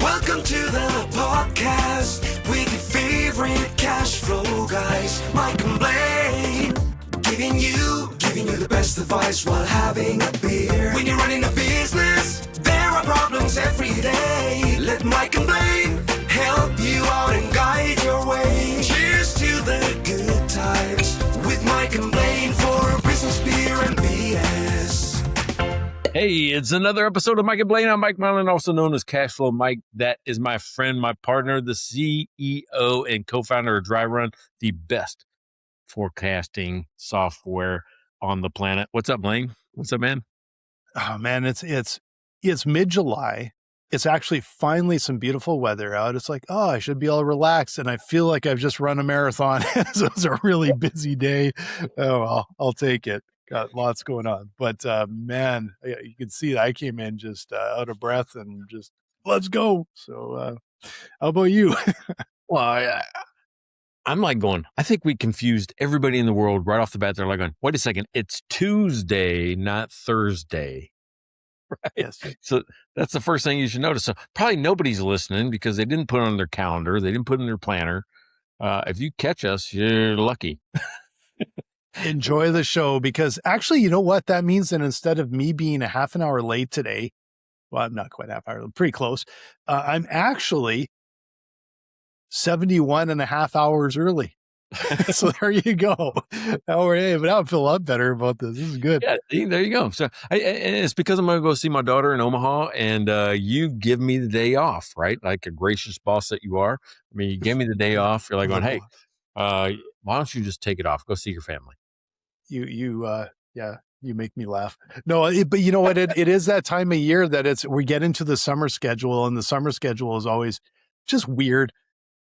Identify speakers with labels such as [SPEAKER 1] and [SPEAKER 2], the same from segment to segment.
[SPEAKER 1] Welcome to the podcast with your favorite cash flow guys, Mike and Blaine. Giving you the best advice while having a beer. When you're running a business, there are problems every day. Let Mike and Blaine help you out and guide your way. Cheers to the good times with Mike and Blaine for business, beer, and BS.
[SPEAKER 2] Hey, it's another episode of Mike and Blaine. I'm Mike Mullen, also known as Cashflow Mike. That is my friend, my partner, the CEO and co-founder of Dry Run, the best forecasting software on the planet. What's up, Blaine? What's up, man?
[SPEAKER 3] Oh man, it's mid-July. It's actually finally some beautiful weather out. It's like, oh, I should be all relaxed, and I feel like I've just run a marathon. So it was a really busy day. Oh, well, I'll take it. Got lots going on, but man, you can see that I came in just out of breath and just let's go. So, how about you?
[SPEAKER 2] Well, I'm like going, I think we confused everybody in the world right off the bat. They're like going, wait a second, it's Tuesday, not Thursday. Right.
[SPEAKER 3] Yes.
[SPEAKER 2] So that's the first thing you should notice. So probably nobody's listening because they didn't put it on their calendar. They didn't put it in their planner. If you catch us, you're lucky.
[SPEAKER 3] Enjoy the show, because actually, you know what that means? And instead of me being a half an hour late today, well, I'm not quite half hour, pretty close. I'm actually 71 and a half hours early. So there you go. Now I feel a lot better about this. This is good.
[SPEAKER 2] Yeah, there you go. So and it's because I'm going to go see my daughter in Omaha, and you give me the day off, right? Like a gracious boss that you are. I mean, you give me the day off. You're like going, hey, why don't you just take it off? Go see your family.
[SPEAKER 3] You make me laugh. No, but you know what? It is that time of year that we get into the summer schedule, and the summer schedule is always just weird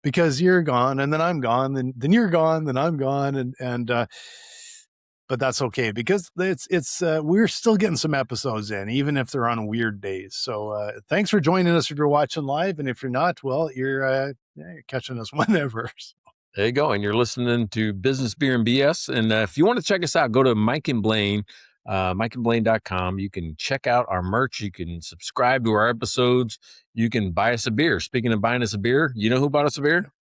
[SPEAKER 3] because you're gone and then I'm gone, and then you're gone, then I'm gone. But that's okay because we're still getting some episodes in, even if they're on weird days. So, thanks for joining us if you're watching live. And if you're not, well, you're catching us whenever.
[SPEAKER 2] There you go. And you're listening to Business, Beer, and BS. And if you want to check us out, go to Mike and Blaine, mikeandblaine.com. You can check out our merch. You can subscribe to our episodes. You can buy us a beer. Speaking of buying us a beer, you know who bought us a beer?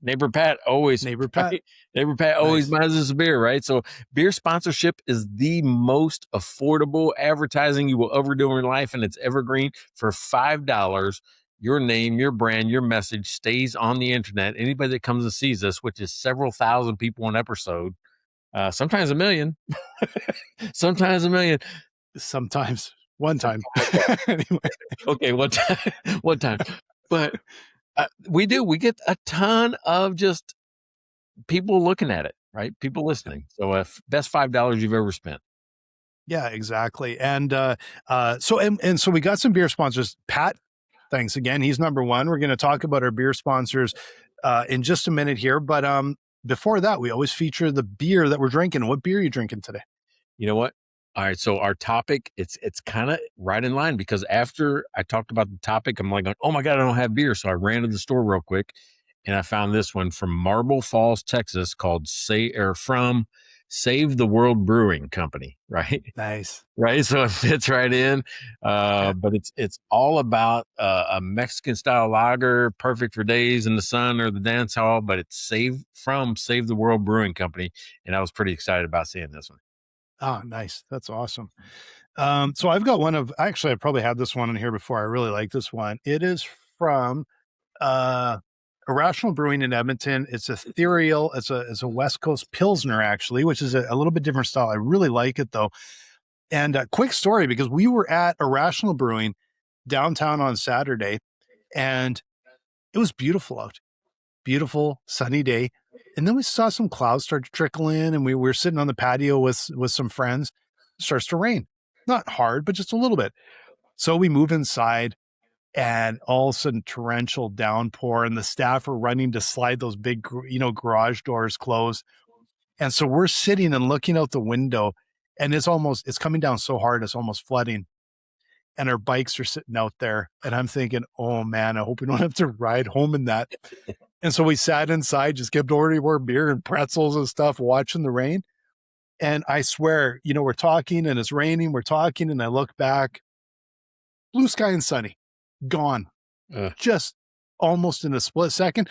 [SPEAKER 2] Neighbor Pat always.
[SPEAKER 3] Neighbor Pat.
[SPEAKER 2] Right? Neighbor Pat always buys us a beer, right? So beer sponsorship is the most affordable advertising you will ever do in your life, and it's evergreen. For $5. Your name, your brand, your message stays on the internet. Anybody that comes and sees us, which is several thousand people an episode, sometimes a million, sometimes
[SPEAKER 3] one time. Anyway.
[SPEAKER 2] Okay, one time. But we get a ton of just people looking at it, right? People listening. So best $5 you've ever spent.
[SPEAKER 3] Yeah, exactly. And so we got some beer sponsors. Pat, thanks again. He's number one. We're going to talk about our beer sponsors in just a minute here. But before that, we always feature the beer that we're drinking. What beer are you drinking today?
[SPEAKER 2] You know what? All right. So our topic, it's kind of right in line, because after I talked about the topic, I'm like, oh my God, I don't have beer. So I ran to the store real quick and I found this one from Marble Falls, Texas, called Save the World Brewing Company, right?
[SPEAKER 3] Nice.
[SPEAKER 2] Right. So it fits right in. But it's all about a Mexican style lager, perfect for days in the sun or the dance hall, but it's Save the World Brewing Company. And I was pretty excited about seeing this one.
[SPEAKER 3] Oh, nice. That's awesome. So I've got I probably had this one in here before. I really like this one. It is from Irrational Brewing in Edmonton. It's ethereal. It's a West Coast Pilsner, actually, which is a little bit different style. I really like it, though. And a quick story, because we were at Irrational Brewing downtown on Saturday, and it was beautiful out. Beautiful, sunny day. And then we saw some clouds start to trickle in, and we were sitting on the patio with some friends. It starts to rain. Not hard, but just a little bit. So we move inside, and all of a sudden torrential downpour, and the staff are running to slide those big, garage doors closed. And so we're sitting and looking out the window, and it's coming down so hard, it's almost flooding. And our bikes are sitting out there, and I'm thinking, oh man, I hope we don't have to ride home in that. And so we sat inside, just kept ordering more beer and pretzels and stuff, watching the rain. And I swear, we're talking and it's raining, we're talking, and I look back, blue sky and sunny. Gone. just almost in a split second.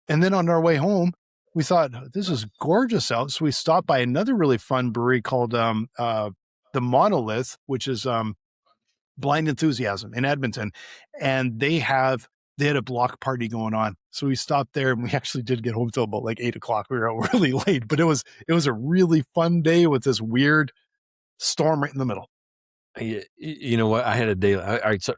[SPEAKER 3] And then on our way home, we thought, this is gorgeous out. So we stopped by another really fun brewery called the Monolith, which is Blind Enthusiasm in Edmonton. And they had a block party going on. So we stopped there and we actually did get home till about like 8:00. We were out really late, but it was a really fun day with this weird storm right in the middle.
[SPEAKER 2] You know what? I had a day. All right. So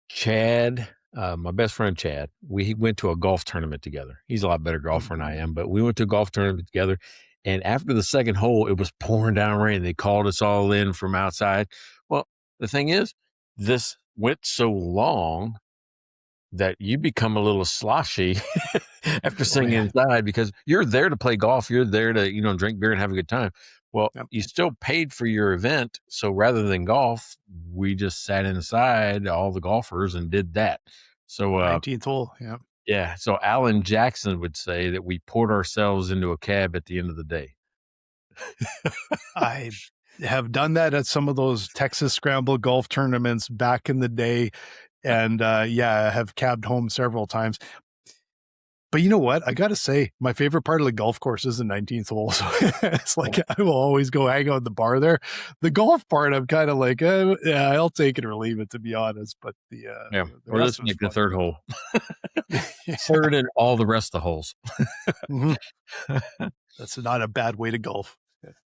[SPEAKER 2] Chad, my best friend Chad, we went to a golf tournament together. He's a lot better golfer than I am, but we went to a golf tournament together. And after the second hole, it was pouring down rain. They called us all in from outside. Well, the thing is, this went so long that you become a little sloshy after sitting inside, because you're there to play golf. You're there to, drink beer and have a good time. Well, you still paid for your event. So rather than golf, we just sat inside, all the golfers, and did that. So
[SPEAKER 3] 19th hole. Yeah.
[SPEAKER 2] Yeah. So Alan Jackson would say that we poured ourselves into a cab at the end of the day.
[SPEAKER 3] I have done that at some of those Texas Scramble golf tournaments back in the day. And I have cabbed home several times. But you know what? I got to say, my favorite part of the golf course is the 19th hole. So it's like, I will always go hang out at the bar there. The golf part, I'm kind of like, I'll take it or leave it, to be honest. But
[SPEAKER 2] or let's make the third hole. Third and all the rest of the holes.
[SPEAKER 3] That's not a bad way to golf.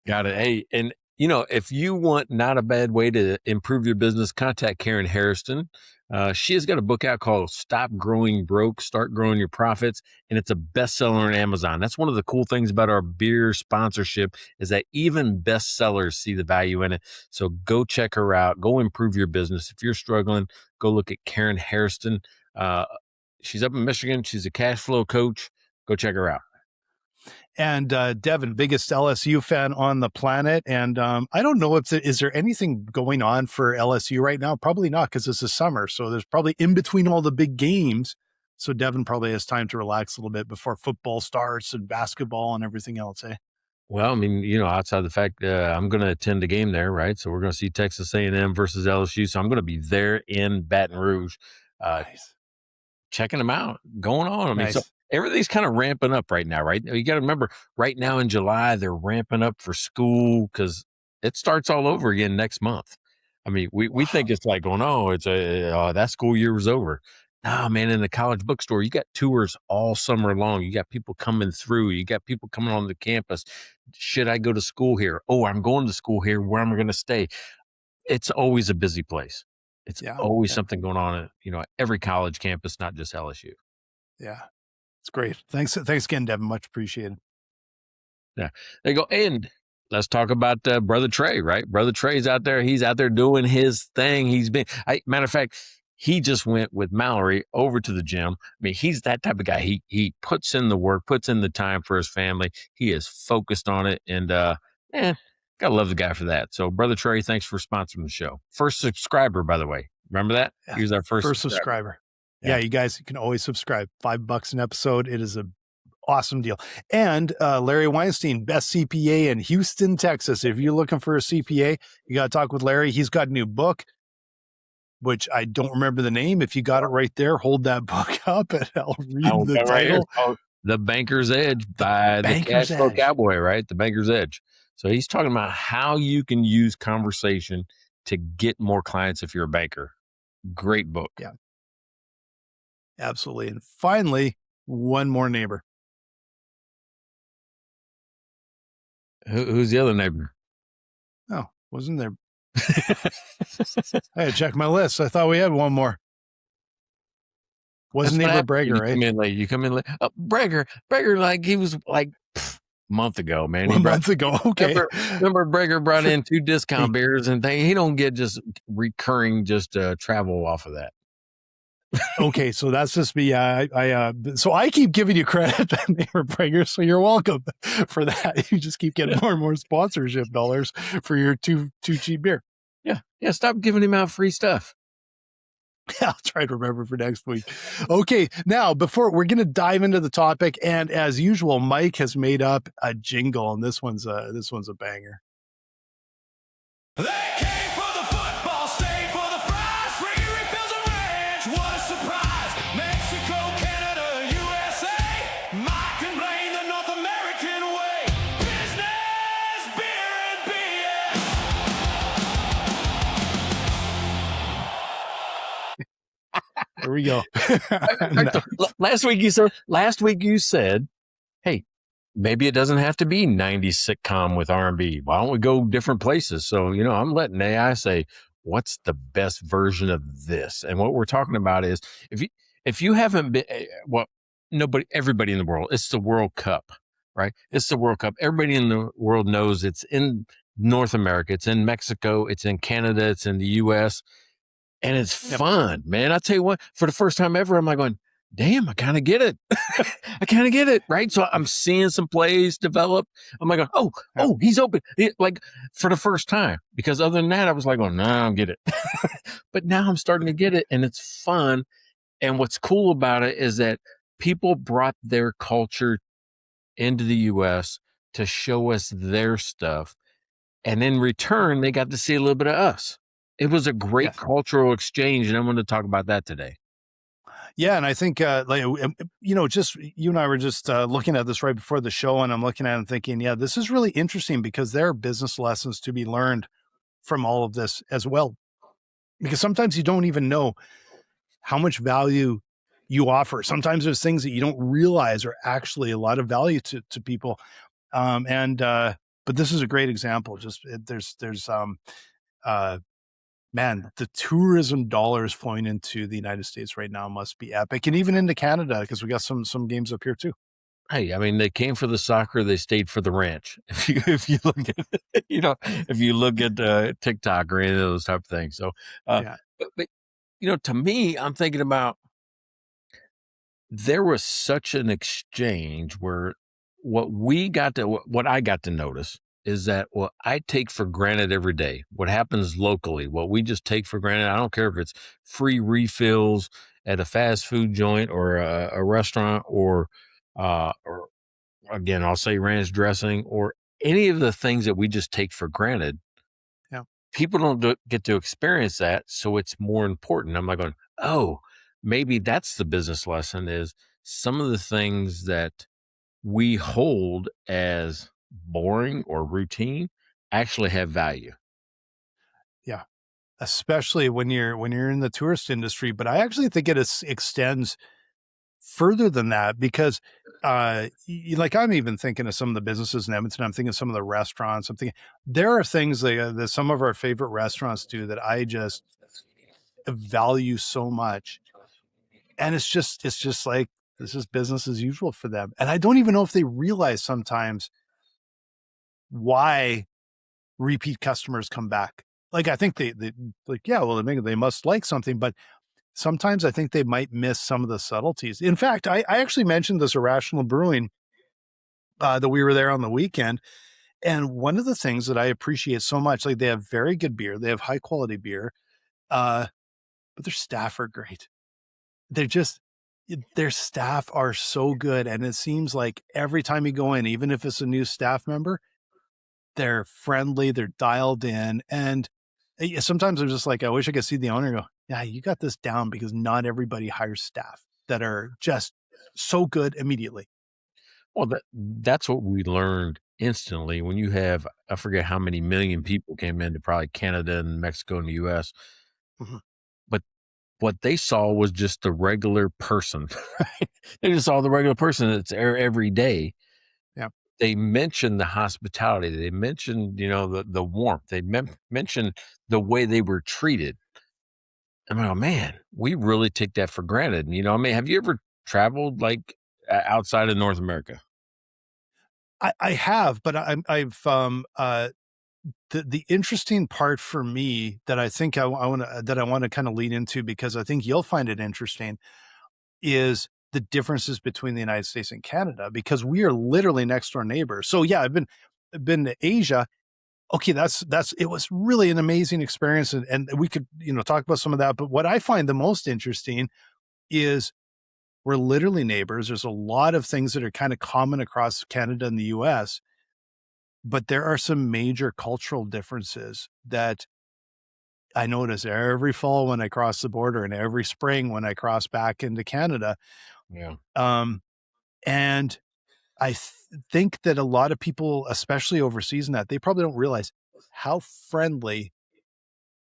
[SPEAKER 2] Got it. Hey, and if you want not a bad way to improve your business, contact Karen Hairston. She has got a book out called Stop Growing Broke, Start Growing Your Profits, and it's a bestseller on Amazon. That's one of the cool things about our beer sponsorship, is that even bestsellers see the value in it. So go check her out. Go improve your business. If you're struggling, go look at Karen Hairston. She's up in Michigan. She's a cash flow coach. Go check her out.
[SPEAKER 3] And Devin, biggest LSU fan on the planet. And I don't know is there anything going on for LSU right now? Probably not, because it's the summer. So there's probably in between all the big games. So Devin probably has time to relax a little bit before football starts and basketball and everything else, eh?
[SPEAKER 2] Well, I mean, outside the fact I'm going to attend a game there, right? So we're going to see Texas A&M versus LSU. So I'm going to be there in Baton Rouge,
[SPEAKER 3] Nice.
[SPEAKER 2] checking them out, going on. I mean,
[SPEAKER 3] Nice.
[SPEAKER 2] so everything's kind of ramping up right now, right? You got to remember, right now in July, they're ramping up for school because it starts all over again next month. I mean, we think it's like going, that school year was over. No, man, in the college bookstore, you got tours all summer long. You got people coming through. You got people coming on the campus. Should I go to school here? Oh, I'm going to school here. Where am I going to stay? It's always a busy place. It's always something going on at, every college campus, not just LSU.
[SPEAKER 3] Yeah. It's great. Thanks again, Devin. Much appreciated.
[SPEAKER 2] Yeah. There you go. And let's talk about Brother Trey, right? Brother Trey's out there. He's out there doing his thing. Matter of fact, he just went with Mallory over to the gym. I mean, he's that type of guy. He puts in the work, puts in the time for his family. He is focused on it. And, gotta love the guy for that. So Brother Trey, thanks for sponsoring the show. First subscriber, by the way. Remember that?
[SPEAKER 3] Yeah,
[SPEAKER 2] he was our first
[SPEAKER 3] subscriber. Yeah, you guys can always subscribe. $5 an episode. It is an awesome deal. And Larry Weinstein, best CPA in Houston, Texas. If you're looking for a CPA, you got to talk with Larry. He's got a new book, which I don't remember the name. If you got it right there, hold that book up and I'll read the title.
[SPEAKER 2] Right, The Banker's Edge by the Cash Flow Cowboy, right? The Banker's Edge. So he's talking about how you can use conversation to get more clients if you're a banker. Great book.
[SPEAKER 3] Yeah. Absolutely. And finally, one more neighbor.
[SPEAKER 2] Who's the other neighbor?
[SPEAKER 3] Oh, wasn't there? I had to check my list. I thought we had one more. Wasn't neighbor Brager, right?
[SPEAKER 2] You come in late. Brager, like he was like a month ago, man.
[SPEAKER 3] Month ago. Okay.
[SPEAKER 2] Remember Brager brought in 2 discount beers and he don't get just recurring travel off of that.
[SPEAKER 3] Okay, so that's just me. So I keep giving you credit, neighbor Brager. So you're welcome for that. You just keep getting more and more sponsorship dollars for your too cheap beer.
[SPEAKER 2] Yeah. Stop giving him out free stuff.
[SPEAKER 3] I'll try to remember for next week. Okay, now before we're going to dive into the topic, and as usual, Mike has made up a jingle, and this one's a banger.
[SPEAKER 1] They came for the football, stayed for the fries, free refills and ranch. What a
[SPEAKER 3] There we go.
[SPEAKER 2] So, last week you said, hey, maybe it doesn't have to be 90s sitcom with R&B. Why don't we go different places? So, I'm letting AI say, what's the best version of this? And what we're talking about is if you haven't been, well, everybody in the world, it's the World Cup, right? It's the World Cup. Everybody in the world knows it's in North America, it's in Mexico, it's in Canada, it's in the US, and it's fun, man. I tell you what, for the first time ever, I'm like going, damn, I kind of get it. I kind of get it, right? So I'm seeing some plays develop. I'm like, oh, he's open. Like for the first time, because other than that, I was like, oh, no, I don't get it. But now I'm starting to get it, and it's fun. And what's cool about it is that people brought their culture into the US to show us their stuff. And in return, they got to see a little bit of us. It was a great cultural exchange, and I'm going to talk about that today.
[SPEAKER 3] Yeah, and I think, just you and I were just looking at this right before the show, and I'm looking at it and thinking, yeah, this is really interesting because there are business lessons to be learned from all of this as well. Because sometimes you don't even know how much value you offer. Sometimes there's things that you don't realize are actually a lot of value to people. But this is a great example. Man, the tourism dollars flowing into the United States right now must be epic, and even into Canada, because we got some games up here too.
[SPEAKER 2] Hey, I mean, they came for the soccer, they stayed for the ranch. If you look at if you look at TikTok or any of those type of things. So, but to me, I'm thinking about there was such an exchange where what I got to notice is that what I take for granted every day, what happens locally, what we just take for granted. I don't care if it's free refills at a fast food joint or a restaurant, or again, I'll say ranch dressing, or any of the things that we just take for granted.
[SPEAKER 3] Yeah.
[SPEAKER 2] People don't get to experience that. So it's more important. I'm like going, oh, maybe that's the business lesson, is some of the things that we hold as boring or routine actually have value.
[SPEAKER 3] Yeah. Especially when you're in the tourist industry. But I actually think it extends further than that, because like I'm even thinking of some of the businesses in Edmonton. I'm thinking of some of the restaurants. I'm thinking there are things that some of our favorite restaurants do that I just value so much. And it's just like, this is business as usual for them. And I don't even know if they realize sometimes why repeat customers come back. Like, I think they like, yeah, well, they must like something, but sometimes I think they might miss some of the subtleties. In fact, I actually mentioned this Irrational Brewing that we were there on the weekend. And one of the things that I appreciate so much, like, they have very good beer, they have high quality beer, but their staff are great. Their staff are so good. And it seems like every time you go in, even if it's a new staff member, they're friendly, they're dialed in. And sometimes I'm just like, I wish I could see the owner and go, yeah, you got this down, because not everybody hires staff that are just so good immediately.
[SPEAKER 2] Well, that's what we learned instantly when you have, I forget how many million people came into probably Canada and Mexico and the US.
[SPEAKER 3] Mm-hmm.
[SPEAKER 2] But what they saw was just the regular person, right? They just saw the regular person that's there every day.
[SPEAKER 3] Yeah.
[SPEAKER 2] They mentioned the hospitality. They mentioned, the warmth. They mentioned the way they were treated. I'm like, oh, man, we really take that for granted. And, have you ever traveled like outside of North America?
[SPEAKER 3] I have, but the interesting part for me that I think I want to kind of lead into, because I think you'll find it interesting, is the differences between the United States and Canada, because we are literally next door neighbors. So yeah, I've been to Asia. Okay, it was really an amazing experience, and we could talk about some of that. But what I find the most interesting is we're literally neighbors. There's a lot of things that are kind of common across Canada and the US, but there are some major cultural differences that I notice every fall when I cross the border, and every spring when I cross back into Canada.
[SPEAKER 2] Yeah.
[SPEAKER 3] And I think that a lot of people, especially overseas, in that they probably don't realize how friendly,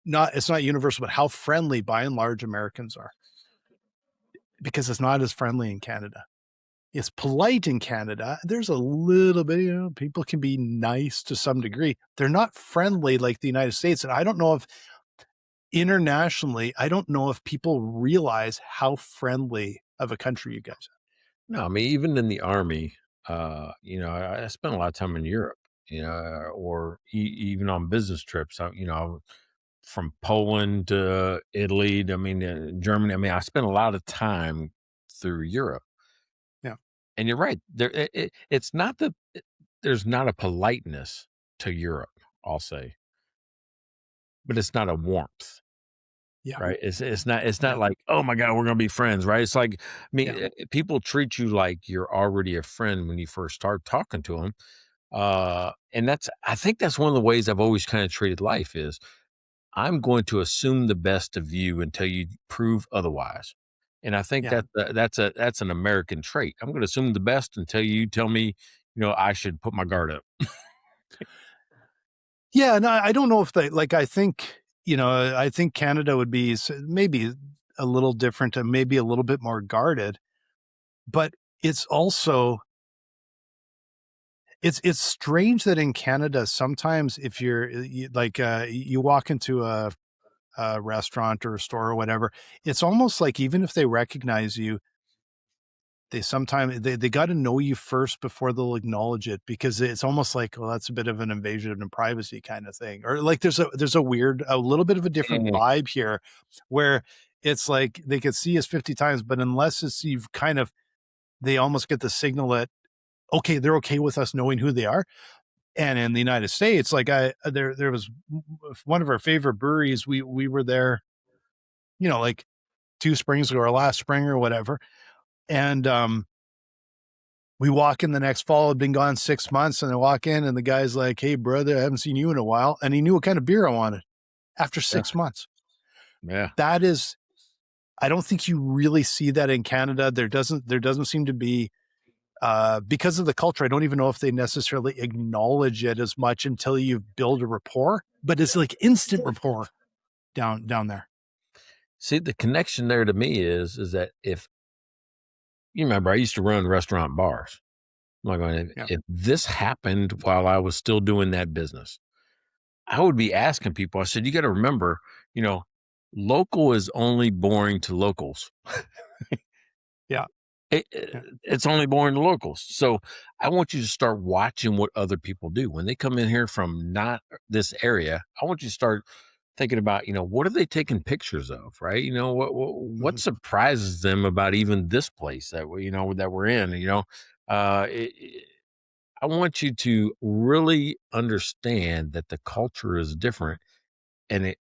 [SPEAKER 3] it's not universal, but how friendly by and large Americans are. because it's not as friendly in Canada. It's polite in Canada. There's a little bit, people can be nice to some degree. They're not friendly like the United States. And I don't know if internationally, I don't know if people realize how friendly of a country you guys
[SPEAKER 2] No, I mean, even in the army, I spent a lot of time in Europe, or even on business trips. From Poland to Italy, I mean, Germany. I mean, I spent a lot of time through Europe.
[SPEAKER 3] are. Yeah.
[SPEAKER 2] And you're right. It's not there's not a politeness to Europe, I'll say, but it's not a warmth.
[SPEAKER 3] Yeah.
[SPEAKER 2] Right. It's not
[SPEAKER 3] Yeah.
[SPEAKER 2] like, oh my God, we're gonna be friends, right? It's like, I mean,
[SPEAKER 3] Yeah.
[SPEAKER 2] people treat you like you're already a friend when you first start talking to them. And I think that's one of the ways I've always kind of treated life is I'm going to assume the best of you until you prove otherwise. And I think
[SPEAKER 3] Yeah.
[SPEAKER 2] that's an American trait. I'm going to assume the best until you tell me, I should put my guard up.
[SPEAKER 3] Yeah. And I don't know if I think, I think Canada would be maybe a little different and maybe a little bit more guarded, but it's also, it's strange that in Canada, sometimes if you walk into a restaurant or a store or whatever, it's almost like even if they recognize you, they sometimes they got to know you first before they'll acknowledge it because it's almost like, well, that's a bit of an invasion of privacy kind of thing. Or like there's a little bit of a different
[SPEAKER 2] Mm.
[SPEAKER 3] vibe here where it's like they could see us 50 times, but unless it's you've kind of they almost get the signal that okay, they're okay with us knowing who they are. And in the United States, like there was one of our favorite breweries. We were there, like 2 springs ago or last spring or whatever. And we walk in the next fall, had been gone 6 months, and I walk in and the guy's like, "Hey brother, I haven't seen you in a while." And he knew what kind of beer I wanted after
[SPEAKER 2] Yeah.
[SPEAKER 3] 6 months.
[SPEAKER 2] Yeah.
[SPEAKER 3] That is, I don't think you really see that in Canada. There doesn't seem to be because of the culture. I don't even know if they necessarily acknowledge it as much until you build a rapport, but it's like instant rapport down there.
[SPEAKER 2] See, the connection there to me is that if you remember, I used to run restaurant bars. I'm like, going,
[SPEAKER 3] Yeah.
[SPEAKER 2] if this happened while I was still doing that business, I would be asking people, I said, you got to remember, local is only boring to locals.
[SPEAKER 3] Yeah.
[SPEAKER 2] It,
[SPEAKER 3] Yeah.
[SPEAKER 2] it's only boring to locals. So I want you to start watching what other people do when they come in here from not this area. I want you to start thinking about, what are they taking pictures of, right? What
[SPEAKER 3] Mhm.
[SPEAKER 2] surprises them about even this place that that we're in. Uh, it, it- I want you to really understand that the culture is different, and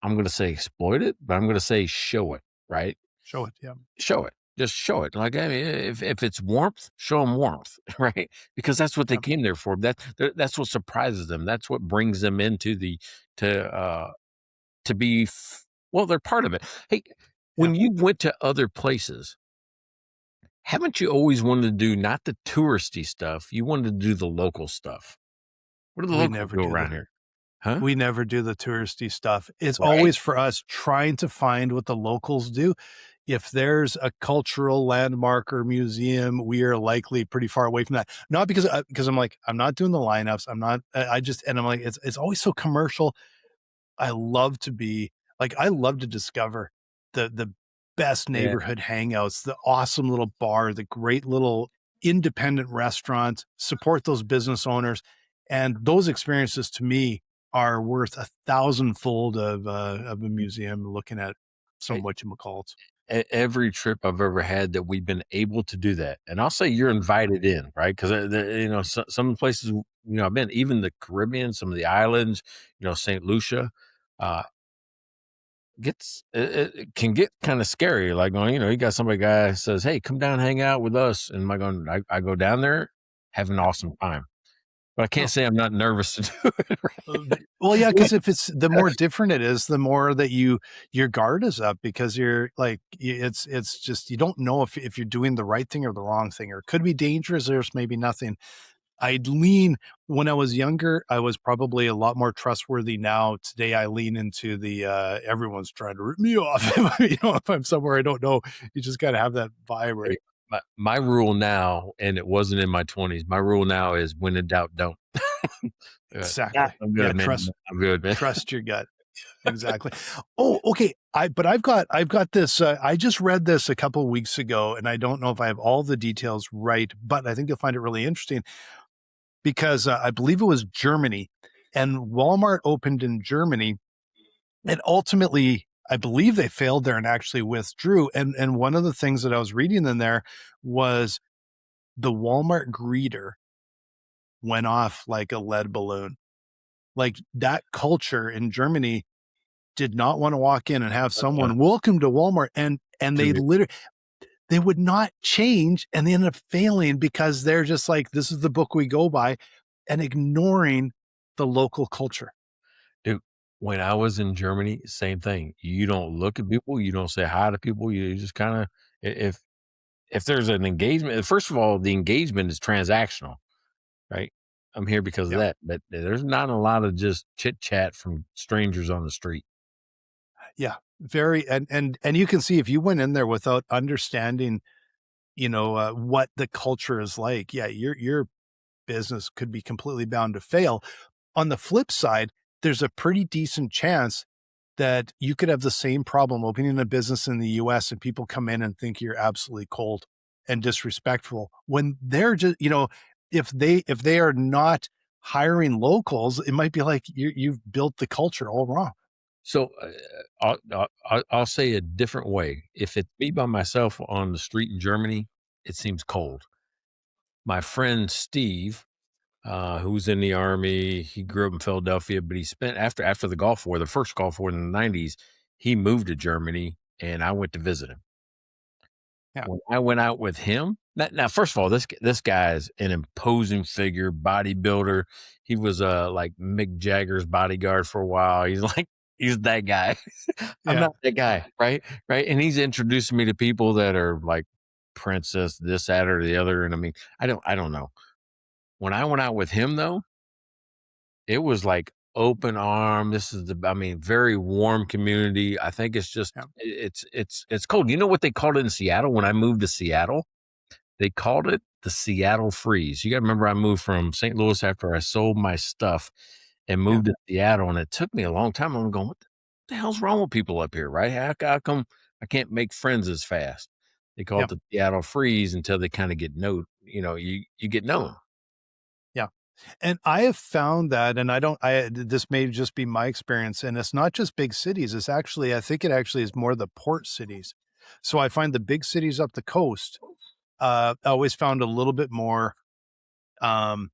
[SPEAKER 2] I'm going to say exploit it, but I'm going to say show it, right?
[SPEAKER 3] Show it. Yeah.
[SPEAKER 2] Show it. Just show it. Like, I mean, if it's warmth, show them warmth, right? Because that's what they
[SPEAKER 3] Yeah.
[SPEAKER 2] came there for. That's what surprises them. That's what brings them into to to be well, they're part of it. Hey,
[SPEAKER 3] Yeah.
[SPEAKER 2] when you went to other places, haven't you always wanted to do not the touristy stuff? You wanted to do the local stuff. What do the
[SPEAKER 3] We
[SPEAKER 2] locals
[SPEAKER 3] never
[SPEAKER 2] do
[SPEAKER 3] do
[SPEAKER 2] around
[SPEAKER 3] the
[SPEAKER 2] here? Huh?
[SPEAKER 3] We never do the touristy stuff. It's
[SPEAKER 2] Right?
[SPEAKER 3] always for us trying to find what the locals do. If there's a cultural landmark or museum, we are likely pretty far away from that. Not because I'm like, I'm not doing the lineups. I'm not, I just, and I'm like, it's always so commercial. I love to discover the best
[SPEAKER 2] Yeah.
[SPEAKER 3] neighborhood hangouts, the awesome little bar, the great little independent restaurant, support those business owners. And those experiences to me are worth 1,000-fold of a museum looking at some whatchamacallits.
[SPEAKER 2] Every trip I've ever had that we've been able to do that, and I'll say you're invited in, right? Because some places I've been, even the Caribbean, some of the islands, Saint Lucia, uh, it can get kind of scary. Like going, you got guy says, "Hey, come down, hang out with us," and I go down there, have an
[SPEAKER 3] Yeah.
[SPEAKER 2] awesome time, but I can't
[SPEAKER 3] Oh,
[SPEAKER 2] say I'm not nervous to do it. Right?
[SPEAKER 3] well, yeah, because if it's the more different it is, the more that your guard is up because you're like it's just you don't know if you're doing the right thing or the wrong thing, or it could be dangerous, or it's maybe nothing. I'd lean when I was younger, I was probably a lot more trustworthy. Now, today, I lean into the everyone's trying to rip me off. If I'm somewhere I don't know, you just got to have that vibe, right?
[SPEAKER 2] My rule now, and it wasn't in my 20s, my rule now is when in doubt, don't.
[SPEAKER 3] Exactly.
[SPEAKER 2] I'm good, man. I'm good, man.
[SPEAKER 3] Trust your gut. Exactly. Oh, okay. I've got this. I just read this a couple of weeks ago, and I don't know if I have all the details right, but I think you'll find it really interesting because I believe it was Germany, and Walmart opened in Germany, and ultimately, I believe they failed there and actually withdrew. And one of the things that I was reading in there was the Walmart greeter went off like a lead balloon. Like that culture in Germany did not want to walk in and have someone welcome to Walmart, and they literally they would not change, and they ended up failing because they're just like, this is the book we go by, and ignoring the local culture.
[SPEAKER 2] Dude, when I was in Germany, same thing. You don't look at people, you don't say hi to people, you just kind of if there's an engagement, first of all, the engagement is transactional, right? I'm here because of that, but there's not a lot of just chit chat from strangers on the street.
[SPEAKER 3] Yeah, very, and you can see if you went in there without understanding, what the culture is like, yeah, your business could be completely bound to fail. On the flip side, there's a pretty decent chance that you could have the same problem opening a business in the US and people come in and think you're absolutely cold and disrespectful when they're just, if they are not hiring locals, it might be like you've built the culture all wrong.
[SPEAKER 2] So I'll say a different way. If it's me by myself on the street in Germany, it seems cold. My friend Steve, who's in the Army, he grew up in Philadelphia, but he spent after the Gulf War, the first Gulf War in the 90s, he moved to Germany, and I went to visit him.
[SPEAKER 3] Yeah.
[SPEAKER 2] When I went out with him, now first of all, this guy is an imposing figure, bodybuilder. He was like Mick Jagger's bodyguard for a while. He's that guy. I'm not that guy, right? Right. And he's introducing me to people that are like princess, this, that, or the other. And I mean, I don't know. When I went out with him though, it was like open arm. Very warm community. I think it's just it's cold. You know what they called it in Seattle when I moved to Seattle? They called it the Seattle freeze. You got to remember I moved from St. Louis after I sold my stuff and moved to Seattle, and it took me a long time. I'm going, what the hell's wrong with people up here, right? How come I can't make friends as fast? They call it the Seattle freeze until they kind of get known. You get known.
[SPEAKER 3] Yeah. And I have found that, and this may just be my experience, and it's not just big cities. I think it actually is more the port cities. So I find the big cities up the coast, I always found a little bit more, like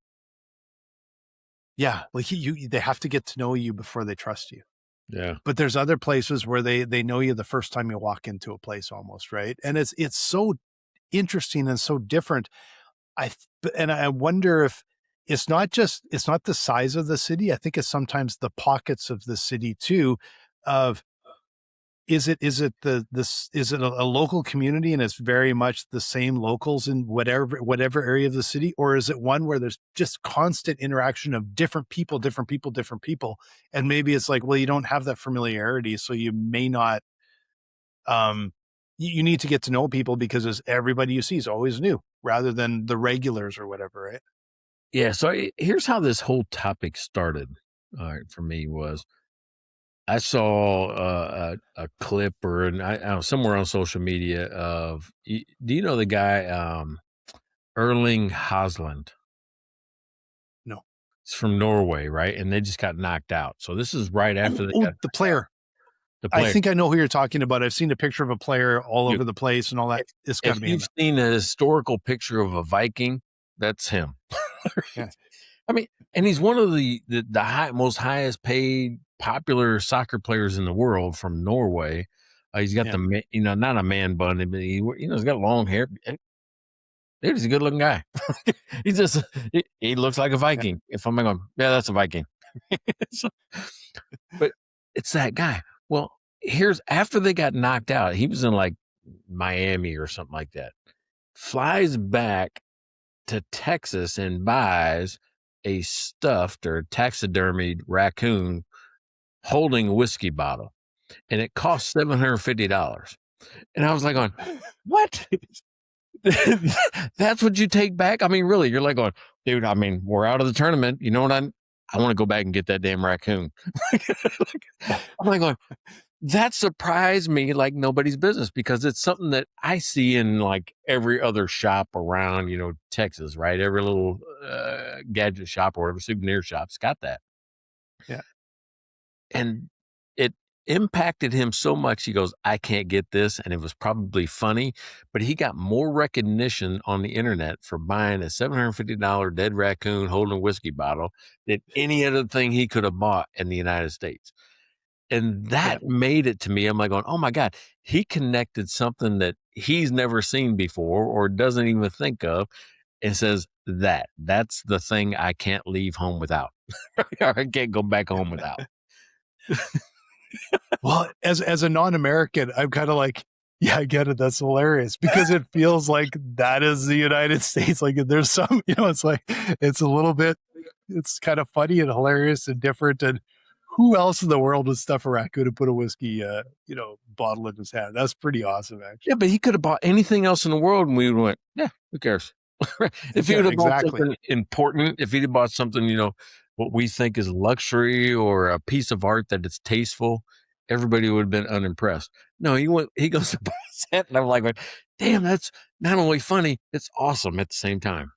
[SPEAKER 3] they have to get to know you before they trust you.
[SPEAKER 2] Yeah.
[SPEAKER 3] But there's other places where they know you the first time you walk into a place almost, right? And it's so interesting and so different. I wonder if it's not the size of the city. I think it's sometimes the pockets of the city too. Is it a local community and it's very much the same locals in whatever area of the city, or is it one where there's just constant interaction of different people, and maybe it's like, well, you don't have that familiarity, so you may not. You need to get to know people because everybody you see is always new, rather than the regulars or whatever, right?
[SPEAKER 2] Yeah. So here's how this whole topic started. All right, for me was I saw a clip or I don't know, somewhere on social media of. Do you know the guy Erling Haaland?
[SPEAKER 3] No.
[SPEAKER 2] It's from Norway, right? And they just got knocked out. So this is right after
[SPEAKER 3] the player. I think I know who you're talking about. I've seen a picture of a player all over the place and all that. It's got to be.
[SPEAKER 2] If you've seen a historical picture of a Viking, that's him.
[SPEAKER 3] Yeah.
[SPEAKER 2] I mean, and he's one of the most highest paid popular soccer players in the world from Norway. He's got not a man bun, but he's got long hair. Dude, he's a good looking guy. He looks like a Viking. If I'm going, that's a Viking. But it's that guy. Well, after they got knocked out, he was in like Miami or something like that. Flies back to Texas and buys a stuffed or taxidermied raccoon holding a whiskey bottle, and it cost $750. And I was like, going, what? That's what you take back? I mean, really, you're like going, dude, I mean, we're out of the tournament. You know what I want to go back and get that damn raccoon. I'm like going, that surprised me like nobody's business, because it's something that I see in like every other shop around, Texas, right? Every little gadget shop or whatever, souvenir shop's got that.
[SPEAKER 3] Yeah.
[SPEAKER 2] And it impacted him so much. He goes, I can't get this. And it was probably funny, but he got more recognition on the internet for buying a $750 dead raccoon holding a whiskey bottle than any other thing he could have bought in the United States. And that made it to me. I'm like going, oh my God, he connected something that he's never seen before or doesn't even think of, and says that's the thing I can't leave home without. I can't go back home without.
[SPEAKER 3] Well, as a non-American, I'm kind of like, yeah, I get it. That's hilarious, because it feels like that is the United States. Like there's some, it's like, it's a little bit, it's kind of funny and hilarious and different. And who else in the world would stuff a raccoon and put a whiskey, bottle in his hand? That's pretty awesome, actually.
[SPEAKER 2] Yeah, but he could have bought anything else in the world, and we would went, yeah, who cares? If he would have bought something important, if he'd have bought something, what we think is luxury or a piece of art that it's tasteful, everybody would have been unimpressed. No, he goes to buy that, and I'm like, damn, that's not only funny, it's awesome at the same time.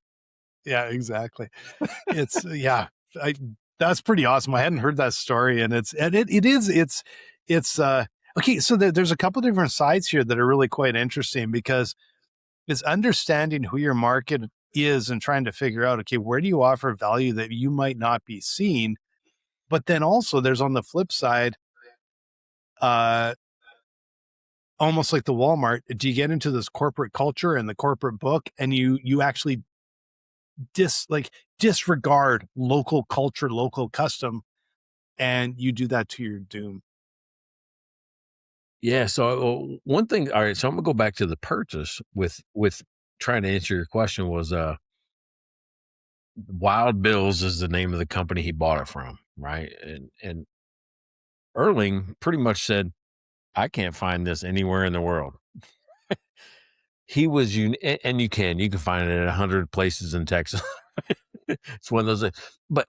[SPEAKER 3] Yeah, exactly. It's that's pretty awesome. I hadn't heard that story, and it's okay. So there's a couple different sides here that are really quite interesting, because it's understanding who your market is and trying to figure out, okay, where do you offer value that you might not be seeing? But then also there's on the flip side, almost like the Walmart, do you get into this corporate culture and the corporate book, and you actually disregard local culture, local custom, and you do that to your doom?
[SPEAKER 2] Yeah. So one thing, all right. So I'm gonna go back to the purchase with trying to answer your question was Wild Bill's is the name of the company he bought it from, right? And Erling pretty much said, I can't find this anywhere in the world. He was and you can find it at 100 places in Texas. It's one of those, but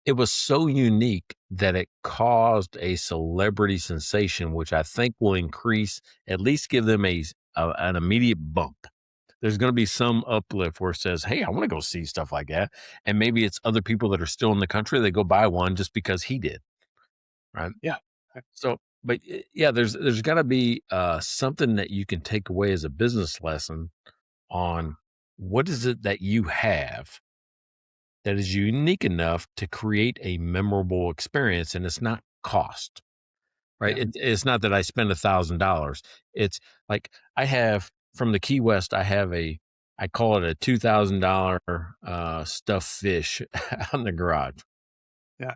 [SPEAKER 2] it was so unique that it caused a celebrity sensation, which I think will increase, at least give them an immediate bump. There's going to be some uplift where it says, hey, I want to go see stuff like that. And maybe it's other people that are still in the country, they go buy one just because he did. Right.
[SPEAKER 3] Yeah.
[SPEAKER 2] So, but yeah, there's got to be something that you can take away as a business lesson on what is it that you have that is unique enough to create a memorable experience. And it's not cost, right?
[SPEAKER 3] Yeah.
[SPEAKER 2] It's not that I spend $1,000. It's like I have from the Key West, I call it a $2,000 stuffed fish out in the garage.
[SPEAKER 3] Yeah.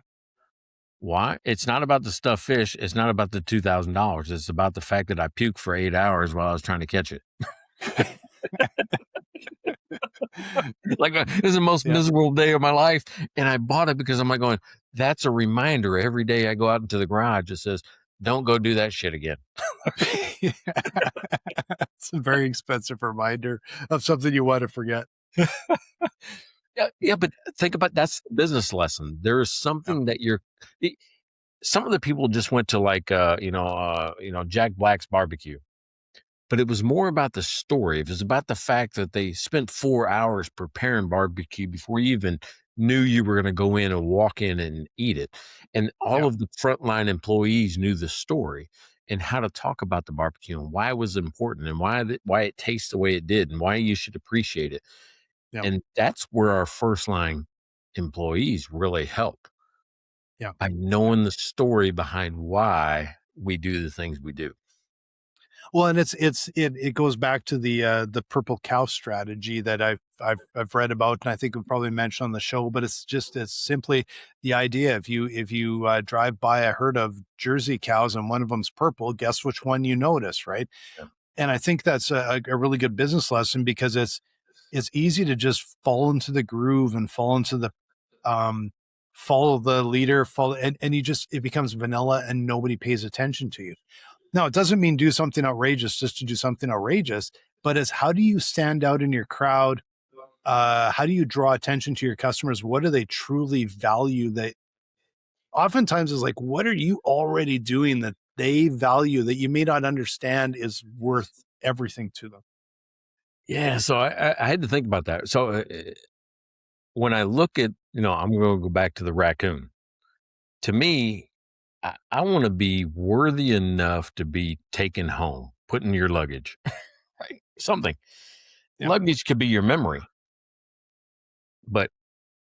[SPEAKER 2] Why? It's not about the stuffed fish. It's not about the $2,000. It's about the fact that I puked for 8 hours while I was trying to catch it. Like it was the most miserable day of my life, and I bought it because I'm like going, that's a reminder every day I go out into the garage. It says, don't go do that shit again.
[SPEAKER 3] It's a very expensive reminder of something you want to forget.
[SPEAKER 2] Yeah, but think about that's the business lesson. There is something that some of the people just went to like Jack Black's barbecue. But it was more about the story. It was about the fact that they spent 4 hours preparing barbecue before you even knew you were going to go in and walk in and eat it. And all of the frontline employees knew the story and how to talk about the barbecue and why it was important and why it tastes the way it did and why you should appreciate it.
[SPEAKER 3] Yeah.
[SPEAKER 2] And that's where our first line employees really help.
[SPEAKER 3] Yeah.
[SPEAKER 2] By knowing the story behind why we do the things we do.
[SPEAKER 3] Well, and it goes back to the purple cow strategy that I've read about, and I think we've probably mentioned on the show. But it's simply the idea: if you drive by a herd of Jersey cows and one of them's purple, guess which one you notice, right? Yeah. And I think that's a really good business lesson, because it's easy to just fall into the groove and fall into the follow the leader, and you just, it becomes vanilla and nobody pays attention to you. Now, it doesn't mean do something outrageous just to do something outrageous, but it's how do you stand out in your crowd? How do you draw attention to your customers? What do they truly value? That oftentimes is like, what are you already doing that they value that you may not understand is worth everything to them?
[SPEAKER 2] Yeah. So I had to think about that. So when I look at, I'm going to go back to the raccoon. To me, I want to be worthy enough to be taken home, put in your luggage, right? Something.
[SPEAKER 3] Yeah.
[SPEAKER 2] Luggage could be your memory, but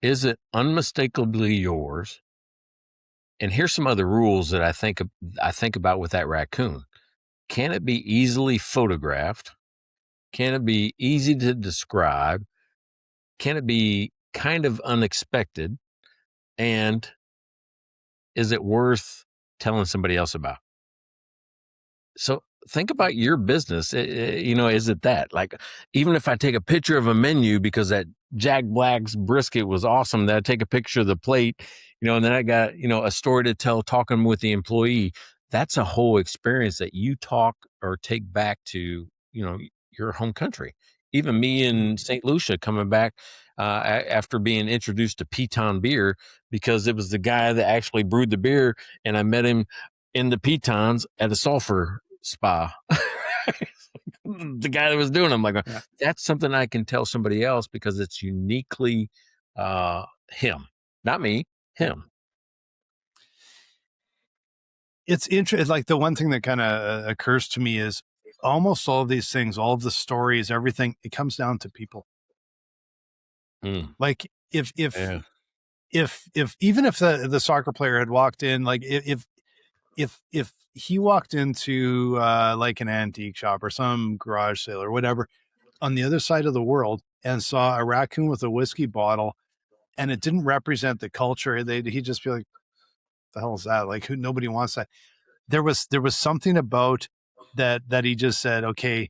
[SPEAKER 2] is it unmistakably yours? And here's some other rules that I think about with that raccoon. Can it be easily photographed? Can it be easy to describe? Can it be kind of unexpected? And is it worth telling somebody else about? So think about your business. Is it that? Like, even if I take a picture of a menu because that Jack Black's brisket was awesome, that I take a picture of the plate, and then I got, a story to tell talking with the employee. That's a whole experience that you talk or take back to, your home country. Even me in St. Lucia coming back after being introduced to Poutine beer, because it was the guy that actually brewed the beer, and I met him in the pitons at a sulfur spa. The guy that was doing them, like,
[SPEAKER 3] Yeah.
[SPEAKER 2] that's something I can tell somebody else because it's uniquely him, not me, him.
[SPEAKER 3] It's interesting. Like, the one thing that kind of occurs to me is almost all of these things, all of the stories, everything, it comes down to people. Like, if
[SPEAKER 2] Yeah.
[SPEAKER 3] even if the soccer player had walked in, like if he walked into like an antique shop or some garage sale or whatever on the other side of the world and saw a raccoon with a whiskey bottle and it didn't represent the culture, he'd just be like, the hell is that? Like, who, nobody wants that. There was something about that he just said, okay,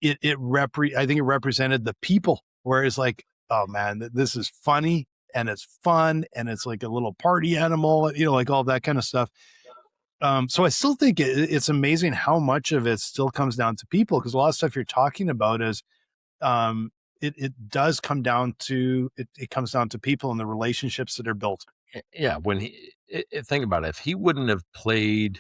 [SPEAKER 3] I think it represented the people, whereas like, oh man, this is funny and it's fun and it's like a little party animal, like all that kind of stuff. So I still think it's amazing how much of it still comes down to people, because a lot of stuff you're talking about is it does come down to it comes down to people and the relationships that are built.
[SPEAKER 2] Yeah. When think about it, if he wouldn't have played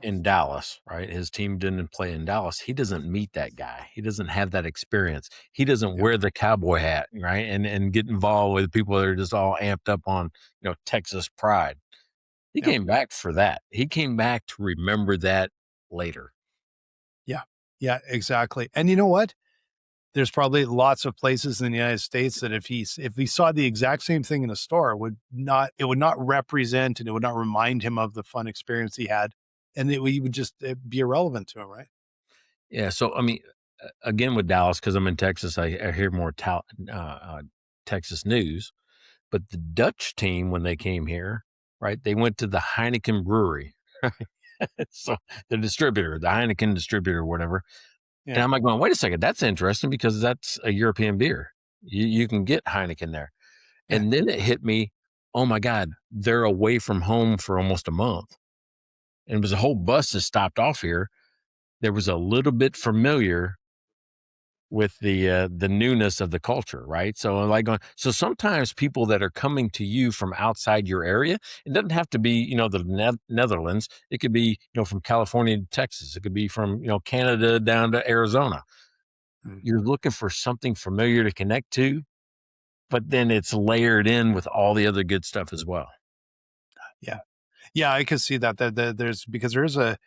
[SPEAKER 2] in Dallas, right? His team didn't play in Dallas. He doesn't meet that guy. He doesn't have that experience. He doesn't wear the cowboy hat, right? And get involved with people that are just all amped up on, Texas pride. He came back for that. He came back to remember that later.
[SPEAKER 3] Yeah, exactly. And you know what? There's probably lots of places in the United States that if he saw the exact same thing in a store, it would not represent and it would not remind him of the fun experience he had, and he would just be irrelevant to him, right?
[SPEAKER 2] Yeah. So, I mean, again, with Dallas, because I'm in Texas, I hear more Texas news. But the Dutch team, when they came here, right, they went to the Heineken brewery. So the distributor, the Heineken distributor, whatever.
[SPEAKER 3] Yeah.
[SPEAKER 2] And I'm like going, wait a second, that's interesting because that's a European beer. You can get Heineken there. And then it hit me, oh my God, they're away from home for almost a month. And it was a whole bus that stopped off here. There was a little bit familiar with the newness of the culture, right? So so sometimes people that are coming to you from outside your area, it doesn't have to be, the Netherlands. It could be, from California to Texas. It could be from, Canada down to Arizona. You're looking for something familiar to connect to, but then it's layered in with all the other good stuff as well.
[SPEAKER 3] Yeah, I could see that there's, because there is a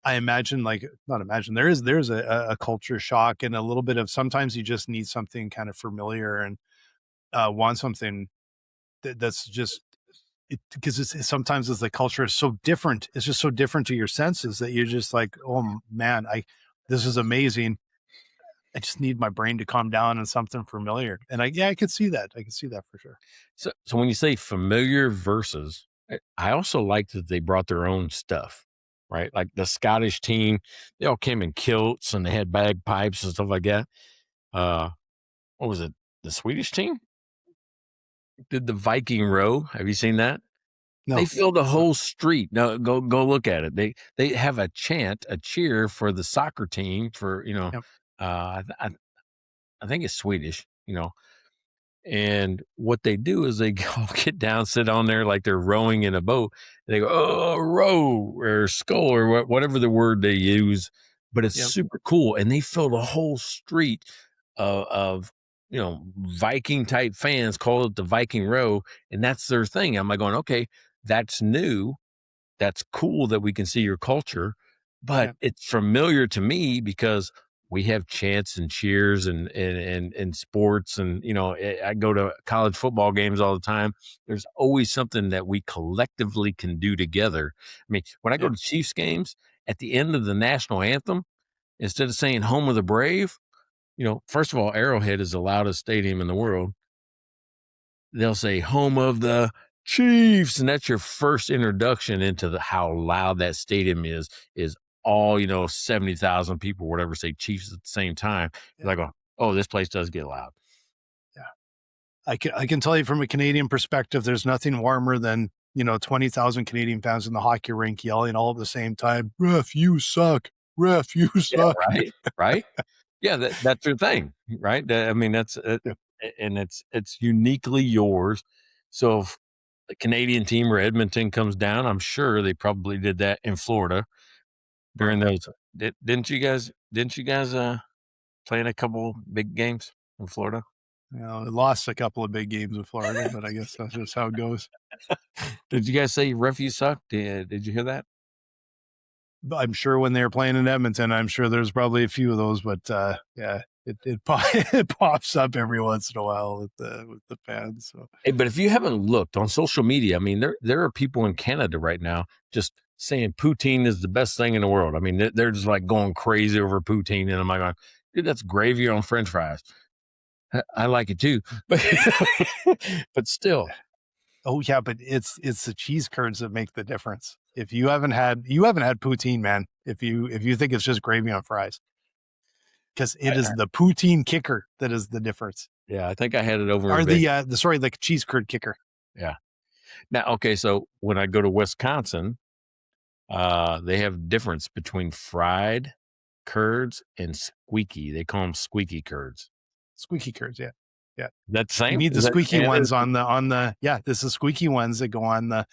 [SPEAKER 3] I imagine, like, not imagine, there's a culture shock and a little bit of, sometimes you just need something kind of familiar and want something that's just because sometimes the culture is so different. It's just so different to your senses that you're just like, oh man, this is amazing. I just need my brain to calm down and something familiar. And I could see that. I can see that for sure.
[SPEAKER 2] So when you say familiar versus, I also like that they brought their own stuff, right? Like the Scottish team, they all came in kilts and they had bagpipes and stuff like that. uh, what was it? The Swedish team did the Viking row. Have you seen that? They
[SPEAKER 3] No.
[SPEAKER 2] filled the whole street. No, go look at it. They have a chant, a cheer for the soccer team for
[SPEAKER 3] Yep.
[SPEAKER 2] I think it's Swedish. And what they do is they all get down, sit on there like they're rowing in a boat. And they go, oh, row or skull or whatever the word they use. But it's
[SPEAKER 3] Yep.
[SPEAKER 2] super cool. And they fill the whole street of Viking type fans, call it the Viking row. And that's their thing. I'm like going, okay, that's new. That's cool that we can see your culture, but
[SPEAKER 3] Yep.
[SPEAKER 2] it's familiar to me because we have chants and cheers and sports. And, I go to college football games all the time. There's always something that we collectively can do together. I mean, when I go
[SPEAKER 3] Yep.
[SPEAKER 2] to Chiefs games at the end of the national anthem, instead of saying home of the brave, first of all, Arrowhead is the loudest stadium in the world. They'll say home of the Chiefs, and that's your first introduction into how loud that stadium is all 70,000 people, whatever, say Chiefs at the same time.
[SPEAKER 3] Yeah.
[SPEAKER 2] Like, oh, this place does get loud.
[SPEAKER 3] Yeah. I can tell you from a Canadian perspective, there's nothing warmer than 20,000 Canadian fans in the hockey rink yelling all at the same time. Ref, you suck. Ref, you suck.
[SPEAKER 2] Yeah, right. Yeah, that's your thing, right? I mean, that's
[SPEAKER 3] Yeah.
[SPEAKER 2] and it's uniquely yours. So if the Canadian team or Edmonton comes down, I'm sure they probably did that in Florida during those. Didn't you guys play in a couple big games in Florida?
[SPEAKER 3] It lost a couple of big games in Florida, but I guess that's just how it goes.
[SPEAKER 2] Did you guys say refuse suck? Did you hear that?
[SPEAKER 3] But I'm sure when they were playing in Edmonton, I'm sure there's probably a few of those, but yeah, it pops up every once in a while with the fans. So.
[SPEAKER 2] Hey, but if you haven't looked on social media, I mean, there are people in Canada right now just saying poutine is the best thing in the world. I mean, they're just like going crazy over poutine, and I'm like, going, dude, that's gravy on French fries. I like it too, but still.
[SPEAKER 3] Oh yeah, but it's the cheese curds that make the difference. If you haven't had poutine, man, if you think it's just gravy on fries, because it is the poutine kicker that is the difference.
[SPEAKER 2] Yeah, I think I had it over.
[SPEAKER 3] Or the cheese curd kicker.
[SPEAKER 2] Yeah. Now, okay, so when I go to Wisconsin, they have difference between fried curds and squeaky. They call them squeaky curds.
[SPEAKER 3] Squeaky curds, yeah. Yeah.
[SPEAKER 2] That's the same.
[SPEAKER 3] You need the squeaky ones on the this is squeaky ones that go on the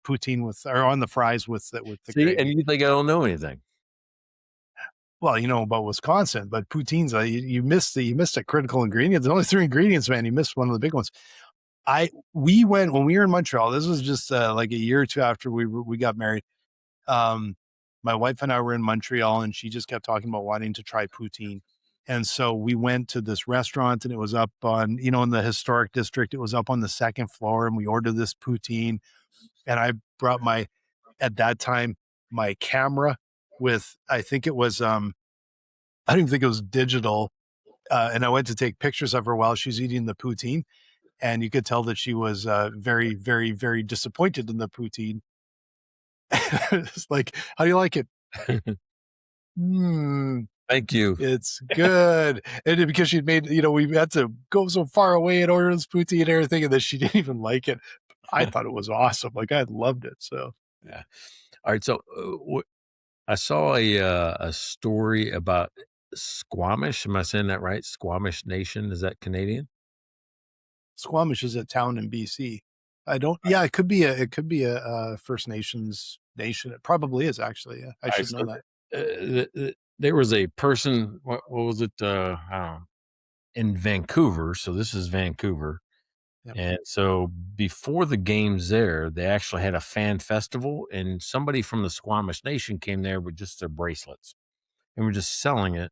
[SPEAKER 3] poutine on the fries with the
[SPEAKER 2] See,
[SPEAKER 3] gravy.
[SPEAKER 2] and you think I don't know anything.
[SPEAKER 3] Well, you know about Wisconsin, but poutine's you missed a critical ingredient. There's only 3 ingredients, man. You missed one of the big ones. We went when we were in Montreal. This was just like a year or two after we got married. My wife and I were in Montreal, and she just kept talking about wanting to try poutine. And so we went to this restaurant, and it was up on, in the historic district. It was up on the 2nd floor, and we ordered this poutine. And I brought at that time, my camera with, I think it was, I don't even think it was digital. And I went to take pictures of her while she's eating the poutine. And you could tell that she was very, very, very disappointed in the poutine. It's like, how do you like it?
[SPEAKER 2] Thank you.
[SPEAKER 3] It's good. And because she'd made, we had to go so far away and order this poutine and everything, and then she didn't even like it. I thought it was awesome. Like, I loved it. So,
[SPEAKER 2] yeah. All right. So I saw a story about Squamish. Am I saying that right? Squamish Nation. Is that Canadian?
[SPEAKER 3] Squamish is a town in BC. I don't. Yeah, it could be a First Nations nation. It probably is actually. Yeah, I should know
[SPEAKER 2] that. There was a person. What was it? In Vancouver. So this is Vancouver. Yep. And so before the games there, they actually had a fan festival, and somebody from the Squamish Nation came there with just their bracelets, and were just selling it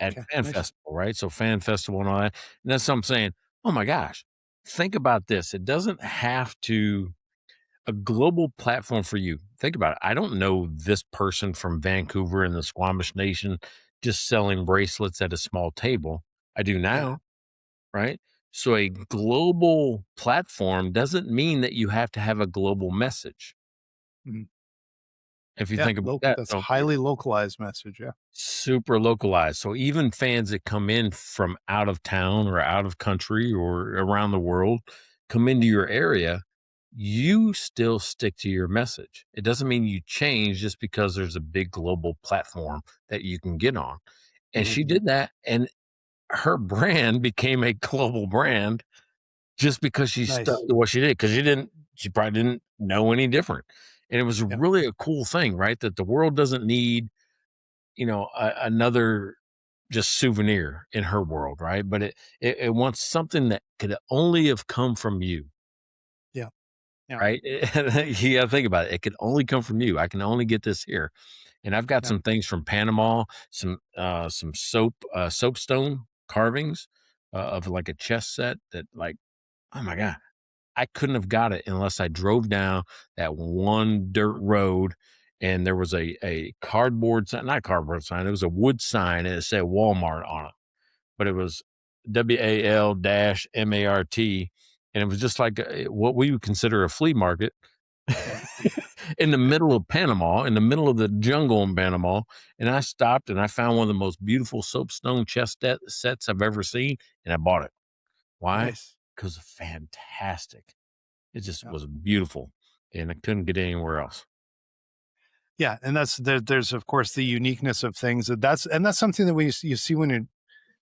[SPEAKER 2] at fan festival, right? So fan festival and all that. And that's what I'm saying. Oh my gosh, think about this. It doesn't have to a global platform for you. Think about it. I don't know this person from Vancouver in the Squamish Nation just selling bracelets at a small table. I do now, right? So a global platform doesn't mean that you have to have a global message.
[SPEAKER 3] Mm-hmm.
[SPEAKER 2] if you think about that.
[SPEAKER 3] That's
[SPEAKER 2] So
[SPEAKER 3] highly localized message. Yeah.
[SPEAKER 2] super localized. So even fans that come in from out of town or out of country or around the world come into your area, you still stick to your message. It doesn't mean you change just because there's a big global platform that you can get on. And
[SPEAKER 3] Mhm.
[SPEAKER 2] she did that, and her brand became a global brand just because she stuck
[SPEAKER 3] Nice.
[SPEAKER 2] to what she did, because she probably didn't know any different. And it was
[SPEAKER 3] Yeah.
[SPEAKER 2] really a cool thing, right? That the world doesn't need, another just souvenir in her world, right? But it wants something that could only have come from you,
[SPEAKER 3] Yeah. Yeah.
[SPEAKER 2] right? You gotta think about it. It could only come from you. I can only get this here. And I've got
[SPEAKER 3] Yeah.
[SPEAKER 2] some things from Panama, some soapstone carvings of like a chess set that, like, oh my God, I couldn't have got it unless I drove down that one dirt road and there was a cardboard sign, not a cardboard sign, it was a wood sign and it said Walmart on it, but it was WAL-MART. And it was just like what we would consider a flea market in the middle of Panama, in the middle of the jungle in Panama. And I stopped and I found one of the most beautiful soapstone chess sets I've ever seen. And I bought it. Why?
[SPEAKER 3] Nice.
[SPEAKER 2] Because fantastic. It just
[SPEAKER 3] Yeah.
[SPEAKER 2] was beautiful, and I couldn't get anywhere else.
[SPEAKER 3] Yeah. And there's of course the uniqueness of things that's something that you see when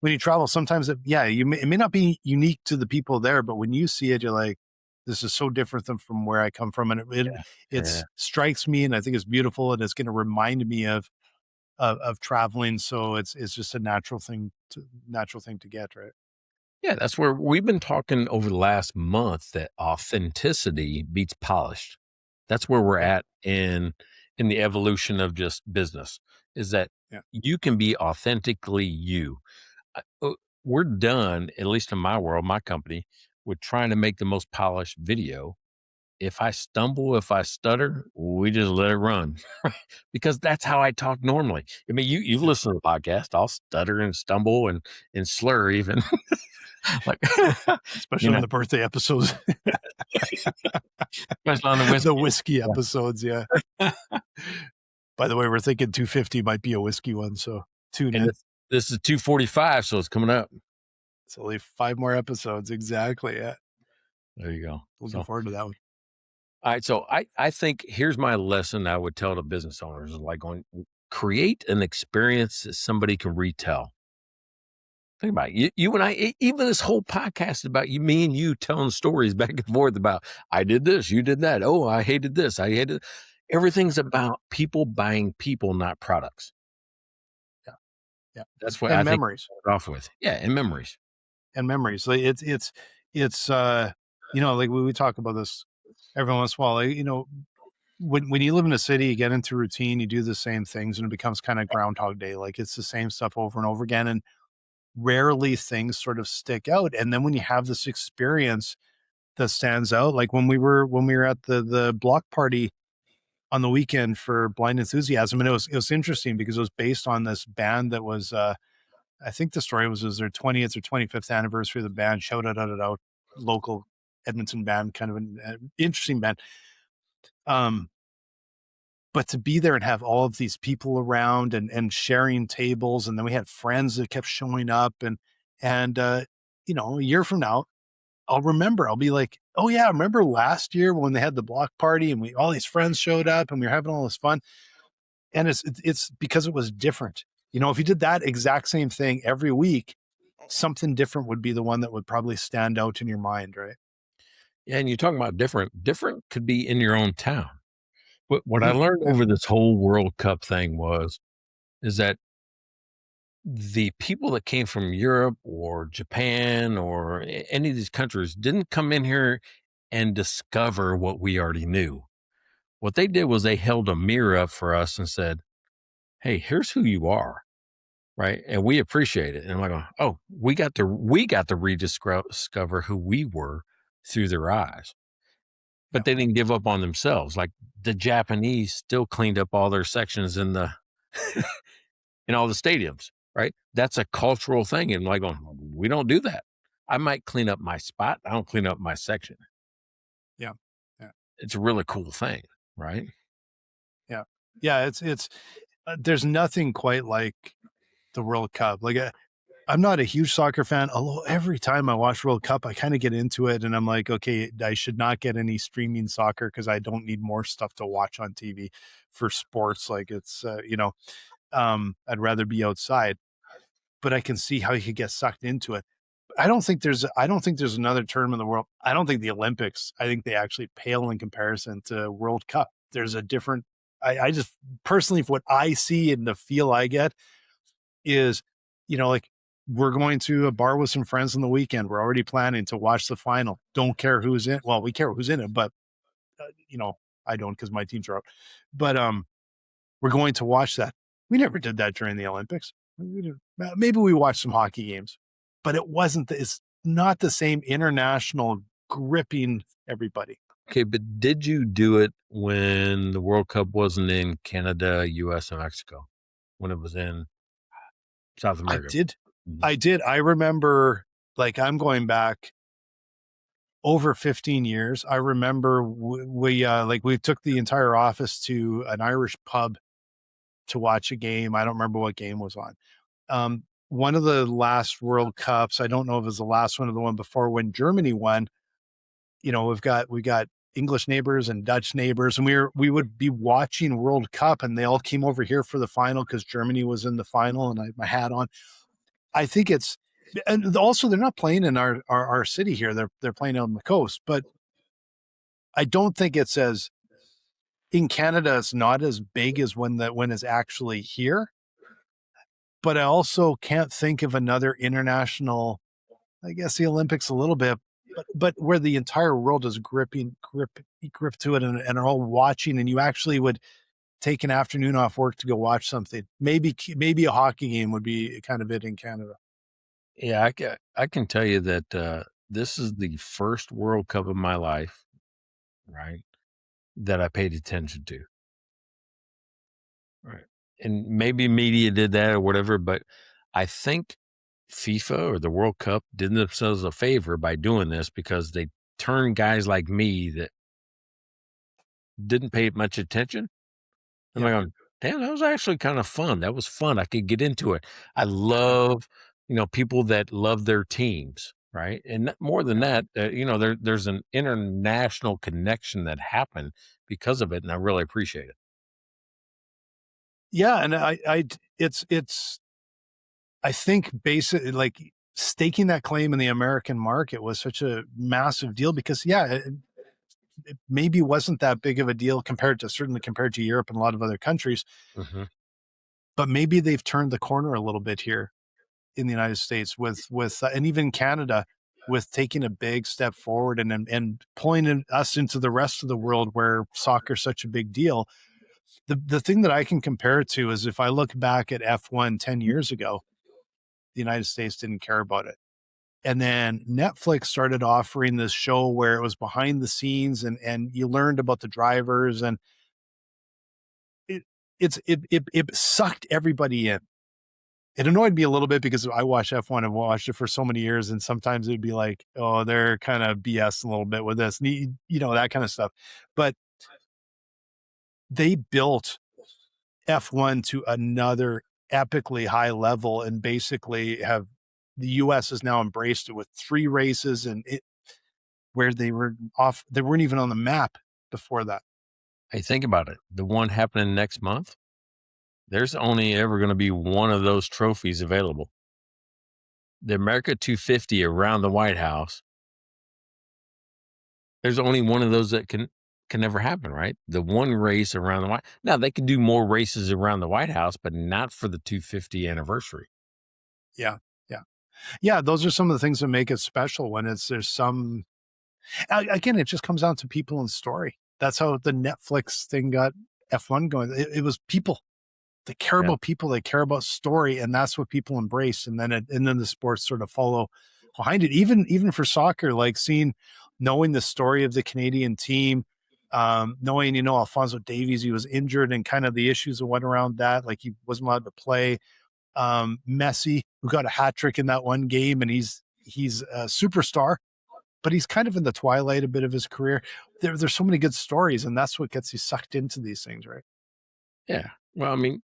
[SPEAKER 3] you travel. Sometimes it may not be unique to the people there, but when you see it, you're like, this is so different than from where I come from. And
[SPEAKER 2] Yeah, yeah.
[SPEAKER 3] it strikes me, and I think it's beautiful, and it's going to remind me of traveling. So it's just a natural thing to get. Right.
[SPEAKER 2] Yeah, that's where we've been talking over the last month that authenticity beats polished. That's where we're
[SPEAKER 3] Yeah.
[SPEAKER 2] at in the evolution of just business, is that
[SPEAKER 3] Yeah.
[SPEAKER 2] you can be authentically you. We're done, at least in my world, my company, with trying to make the most polished video. If I stumble, if I stutter, we just let it run, because that's how I talk normally. I mean, you've
[SPEAKER 3] Yeah.
[SPEAKER 2] listened to the podcast. I'll stutter and stumble and slur even, like, you
[SPEAKER 3] Especially on
[SPEAKER 2] know,
[SPEAKER 3] the birthday episodes,
[SPEAKER 2] especially on the
[SPEAKER 3] the
[SPEAKER 2] whiskey.
[SPEAKER 3] whiskey episodes. Yeah.
[SPEAKER 2] Yeah.
[SPEAKER 3] By the way, we're thinking 250 might be a whiskey one. So tune
[SPEAKER 2] And
[SPEAKER 3] in.
[SPEAKER 2] this is 245, so it's coming up.
[SPEAKER 3] It's only 5 more episodes. Exactly. Yeah.
[SPEAKER 2] There you go.
[SPEAKER 3] Looking
[SPEAKER 2] So,
[SPEAKER 3] forward to that one.
[SPEAKER 2] all right. So I think here's my lesson I would tell to business owners, is like, create an experience that somebody can retell. Think about it. You and I, even this whole podcast is about you, me and you telling stories back and forth about, I did this, you did that. Oh, I hated this. I hated. Everything's about people buying people, not products.
[SPEAKER 3] Yeah. Yeah.
[SPEAKER 2] That's what
[SPEAKER 3] And
[SPEAKER 2] I think we
[SPEAKER 3] memories.
[SPEAKER 2] start off with. Yeah, and memories.
[SPEAKER 3] And memories. Like it's like we talk about this every once in a while. Like, when you live in a city, you get into routine, you do the same things, and it becomes kind of Groundhog Day. Like it's the same stuff over and over again, and rarely things sort of stick out. And then when you have this experience that stands out, like when we were at the block party on the weekend for Blind Enthusiasm, and it was interesting because it was based on this band that was I think the story was their 20th or 25th anniversary of the band. Shout out, local Edmonton band, kind of an interesting band. But to be there and have all of these people around and sharing tables, and then we had friends that kept showing up, and a year from now, I'll be like, oh yeah, remember last year when they had the block party and all these friends showed up and we were having all this fun. And it's because it was different. If you did that exact same thing every week, something different would be the one that would probably stand out in your mind, right?
[SPEAKER 2] Yeah, and you're talking about different could be in your own town. What I learned
[SPEAKER 3] Yeah.
[SPEAKER 2] over this whole World Cup thing is that the people that came from Europe or Japan or any of these countries didn't come in here and discover what we already knew. What they did was they held a mirror up for us and said, "Hey, here's who you are." Right. And we appreciate it. And I'm like, oh, we got to rediscover who we were through their eyes.
[SPEAKER 3] Yeah.
[SPEAKER 2] But they didn't give up on themselves. Like the Japanese still cleaned up all their sections in the in all the stadiums, right? That's a cultural thing. And like, we don't do that. I might clean up my spot. I don't clean up my section.
[SPEAKER 3] Yeah. Yeah.
[SPEAKER 2] It's a really cool thing, right?
[SPEAKER 3] Yeah. Yeah, it's there's nothing quite like the World Cup. Like I'm not a huge soccer fan, although every time I watch World Cup, I kind of get into it and I'm like, okay, I should not get any streaming soccer because I don't need more stuff to watch on TV for sports. Like it's, I'd rather be outside, but I can see how you could get sucked into it. I don't think there's another tournament in the world. I don't think the Olympics, I think they actually pale in comparison to World Cup. There's a different, I just personally, what I see and the feel I get is, like we're going to a bar with some friends on the weekend. We're already planning to watch the final. Don't care who's in. Well, we care who's in it, but uh, you know, I don't because my teams are out. But we're going to watch that. We never did that during the Olympics. Maybe we watched some hockey games, but it wasn't. It's not the same international gripping everybody.
[SPEAKER 2] Okay, but did you do it when the World Cup wasn't in Canada, US, and Mexico? When it was in South
[SPEAKER 3] I
[SPEAKER 2] America?
[SPEAKER 3] did.
[SPEAKER 2] Mhm.
[SPEAKER 3] I did. I remember, like, I'm going back over 15 years. I remember we took the entire office to an Irish pub to watch a game. I don't remember what game was on. One of the last World Cups, I don't know if it was the last one or the one before when Germany won. We got English neighbors and Dutch neighbors, and we would be watching World Cup, and they all came over here for the final because Germany was in the final, and I had my hat on. I think it's, and also they're not playing in our city here. They're playing out on the coast, but I don't think it's as in Canada. It's not as big as when it's actually here. But I also can't think of another international. I guess the Olympics a little bit, but where the entire world is grip to it and are all watching, and you actually would take an afternoon off work to go watch something. Maybe a hockey game would be kind of it in Canada.
[SPEAKER 2] Yeah, I can tell you that this is the first World Cup of my life, right, that I paid attention to. Right. And maybe media did that or whatever, but I think FIFA or the World Cup did themselves a favor by doing this because they turned guys like me that didn't pay much attention. I'm
[SPEAKER 3] Yeah.
[SPEAKER 2] like, damn, that was actually kind of fun. That was fun. I could get into it. I love, people that love their teams, right? And more than that, there's an international connection that happened because of it, and I really appreciate it.
[SPEAKER 3] Yeah, and it's I think basically like staking that claim in the American market was such a massive deal because it maybe wasn't that big of a deal certainly compared to Europe and a lot of other countries,
[SPEAKER 2] Hmm.
[SPEAKER 3] but maybe they've turned the corner a little bit here in the United States with and even Canada with taking a big step forward and pulling us into the rest of the world where soccer is such a big deal. The thing that I can compare it to is if I look back at F1 10 years ago, the United States didn't care about it. And then Netflix started offering this show where it was behind the scenes and you learned about the drivers and it it sucked everybody in. It annoyed me a little bit because I watched F1 and watched it for so many years, and sometimes it'd be like, oh, they're kind of BS a little bit with this, and that kind of stuff. But they built F1 to another epically high level, and basically have the US has now embraced it with 3 races and where they weren't even on the map before that.
[SPEAKER 2] Hey, think about it. The one happening next month, there's only ever going to be one of those trophies available. The America 250 around the White House, there's only one of those that can never happen, right? The one race around the White. Now they can do more races around the White House, but not for the 250 anniversary.
[SPEAKER 3] Yeah. Yeah. Yeah. Those are some of the things that make it special when there's some, again, it just comes down to people and story. That's how the Netflix thing got F1 going. It was people. They care
[SPEAKER 2] Yeah.
[SPEAKER 3] about people. They care about story, and that's what people embrace. And then the sports sort of follow behind it. Even for soccer, like knowing the story of the Canadian team, knowing Alfonso Davies, he was injured, and kind of the issues that went around that, like he wasn't allowed to play. Messi, who got a hat trick in that one game, and he's a superstar, but he's kind of in the twilight a bit of his career. There's so many good stories, and that's what gets you sucked into these things, right?
[SPEAKER 2] Yeah. Well, I mean,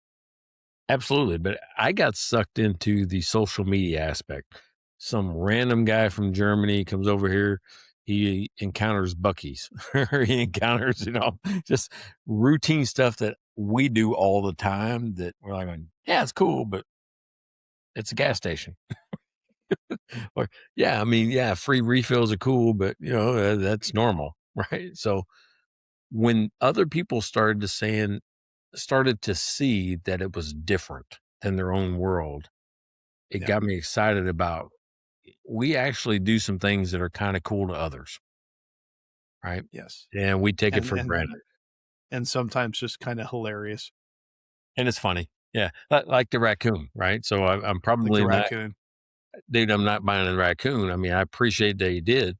[SPEAKER 2] absolutely. But I got sucked into the social media aspect. Some random guy from Germany comes over here. He encounters Buc-ee's, or he encounters, just routine stuff that we do all the time that we're like, yeah, it's cool, but it's a gas station. Or, yeah, I mean, yeah, free refills are cool, but that's normal. Right. So when other people started to see that it was different than their own world, it got me excited about, we actually do some things that are kind of cool to others. Right.
[SPEAKER 3] Yes.
[SPEAKER 2] And we take it for
[SPEAKER 3] And
[SPEAKER 2] granted.
[SPEAKER 3] and sometimes just kind of hilarious.
[SPEAKER 2] And it's funny. Yeah. Like the raccoon. Right. So I'm
[SPEAKER 3] Like
[SPEAKER 2] probably
[SPEAKER 3] the
[SPEAKER 2] not,
[SPEAKER 3] raccoon.
[SPEAKER 2] dude, I'm not buying a raccoon. I mean, I appreciate that he did.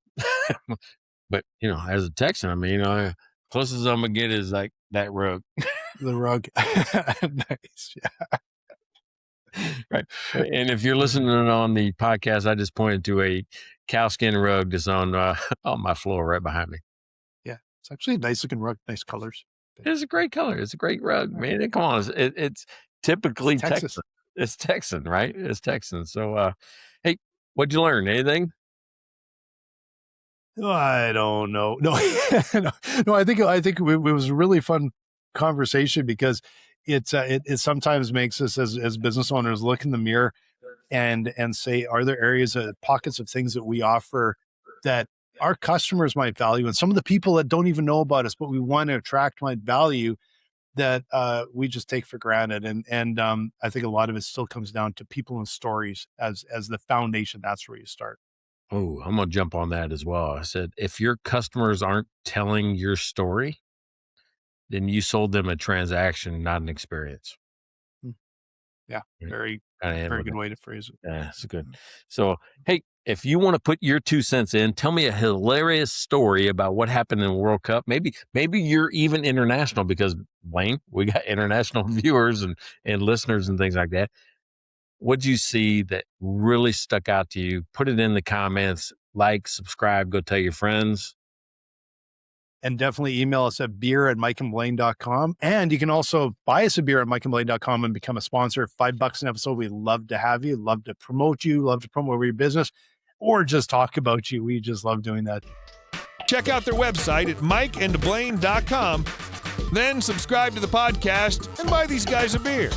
[SPEAKER 2] But, as a Texan, I mean, closest I'm going to get is like that rug.
[SPEAKER 3] The rug. Nice. Yeah.
[SPEAKER 2] Right. And if you're listening on the podcast, I just pointed to a cowskin rug that's on my floor right behind me.
[SPEAKER 3] Yeah. It's actually a nice looking rug. Nice colors.
[SPEAKER 2] It's a great color. It's a great rug, man. Come on. It's typically
[SPEAKER 3] It's Texas.
[SPEAKER 2] Texan. It's Texan, right? It's Texan. So, hey, what'd you learn? Anything?
[SPEAKER 3] I don't know. No, no. I think it was a really fun conversation because it sometimes makes us as business owners look in the mirror and say, are there areas pockets of things that we offer that our customers might value, and some of the people that don't even know about us, but we want to attract might value, that we just take for granted. And I think a lot of it still comes down to people and stories as the foundation. That's where you start.
[SPEAKER 2] Oh, I'm going to jump on that as well. I said, if your customers aren't telling your story, then you sold them a transaction, not an experience.
[SPEAKER 3] Yeah.
[SPEAKER 2] Right.
[SPEAKER 3] Very,
[SPEAKER 2] Very
[SPEAKER 3] very good way to phrase it.
[SPEAKER 2] Yeah, it's good. So, hey, if you want to put your 2 cents in, tell me a hilarious story about what happened in the World Cup. Maybe you're even international, because Blaine, we got international viewers and listeners and things like that. What'd you see that really stuck out to you? Put it in the comments, like, subscribe, go tell your friends.
[SPEAKER 3] And definitely email us at beer@mikeandblaine.com. And you can also buy us a beer at mikeandblaine.com and become a sponsor. $5 an episode. We'd love to have you, love to promote you, love to promote your business, or just talk about you. We just love doing that.
[SPEAKER 4] Check out their website at mikeandblaine.com. Then subscribe to the podcast and buy these guys a beer.